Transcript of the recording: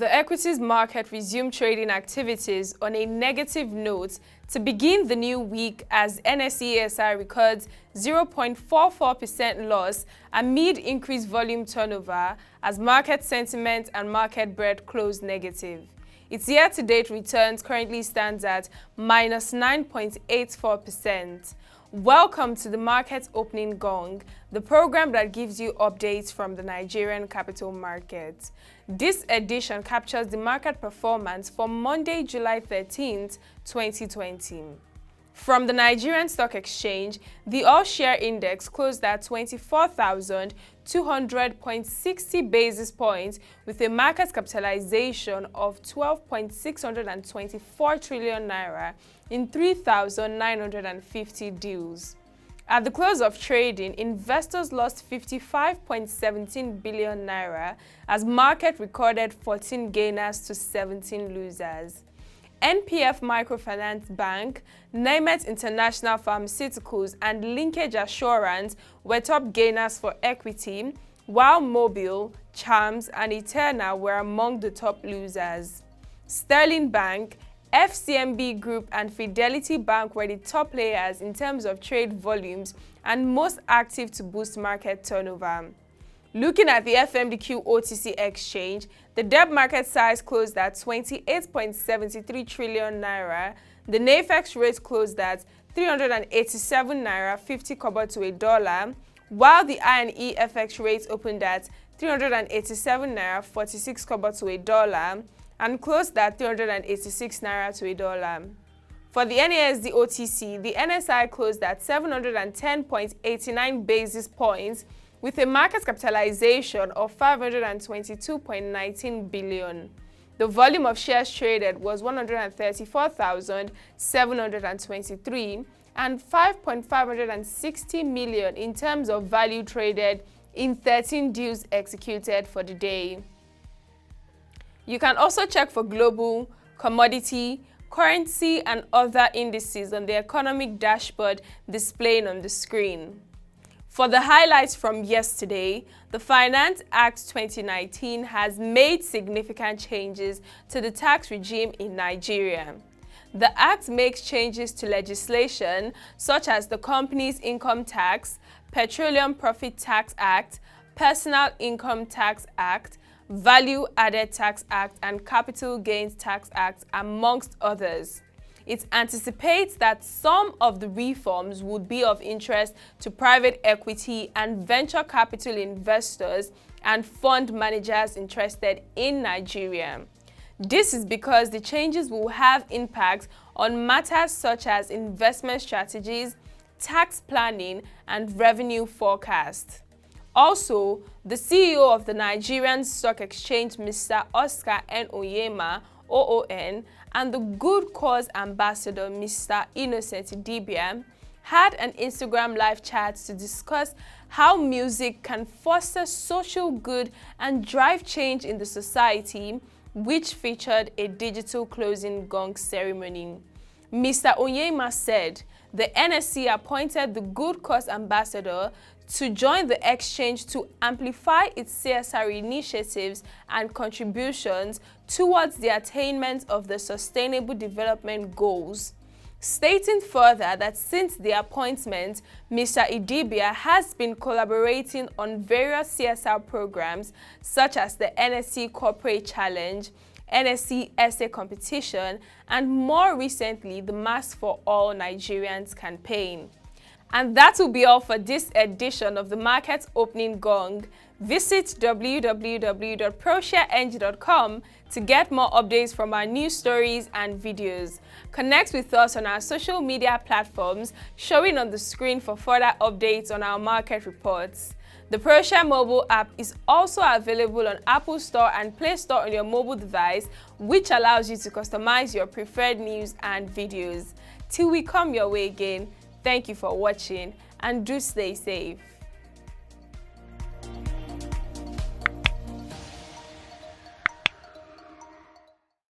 The equities market resumed trading activities on a negative note to begin the new week as NSE records 0.44% loss amid increased volume turnover as market sentiment and market breadth closed negative. Its year-to-date returns currently stands at minus 9.84%. Welcome to the Market Opening Gong, the program that gives you updates from the Nigerian capital market. This edition captures the market performance for Monday, July 13th, 2020. From the Nigerian Stock Exchange, the all-share index closed at 24,200.60 basis points with a market capitalization of 12.624 trillion naira in 3,950 deals. At the close of trading, investors lost 55.17 billion naira as market recorded 14 gainers to 17 losers. NPF Microfinance Bank, Nemet International Pharmaceuticals and Linkage Assurance were top gainers for equity, while Mobile, Charms and Eterna were among the top losers. Sterling Bank, FCMB Group and Fidelity Bank were the top players in terms of trade volumes and most active to boost market turnover. Looking at the FMDQ OTC exchange, the debt market size closed at 28.73 trillion naira, the NAFEX rate closed at 387 naira 50 kobo to a dollar, while the INE FX rate opened at 387 naira 46 kobo to a dollar and closed at 386 naira to a dollar. For the NASD OTC, the NSI closed at 710.89 basis points with a market capitalization of 522.19 billion. The volume of shares traded was 134,723 and 5.560 million in terms of value traded in 13 deals executed for the day. You can also check for global, commodity, currency and other indices on the economic dashboard displaying on the screen. For the highlights from yesterday, the Finance Act 2019 has made significant changes to the tax regime in Nigeria. The Act makes changes to legislation such as the Companies Income Tax, Petroleum Profit Tax Act, Personal Income Tax Act, Value Added Tax Act and Capital Gains Tax Act, amongst others. It anticipates that some of the reforms would be of interest to private equity and venture capital investors and fund managers interested in Nigeria. This is because the changes will have impact on matters such as investment strategies, tax planning, and revenue forecast. Also, the CEO of the Nigerian Stock Exchange, Mr. Oscar N. Onyema, OON, and the Good Cause Ambassador, Mr. Innocent Idibia, had an Instagram live chat to discuss how music can foster social good and drive change in the society, which featured a digital closing gong ceremony. Mr. Onyema said the NSE appointed the Good Cause Ambassador to join the exchange to amplify its CSR initiatives and contributions towards the attainment of the Sustainable Development Goals, stating further that since the appointment, Mr. Idibia has been collaborating on various CSR programs such as the NSE Corporate Challenge, NSE Essay Competition, and more recently, the Mask for All Nigerians campaign. And that will be all for this edition of the Market Opening Gong. Visit www.proshareng.com to get more updates from our news stories and videos. Connect with us on our social media platforms showing on the screen for further updates on our market reports. The ProShare mobile app is also available on Apple Store and Play Store on your mobile device, which allows you to customize your preferred news and videos. Till we come your way again, thank you for watching and do stay safe.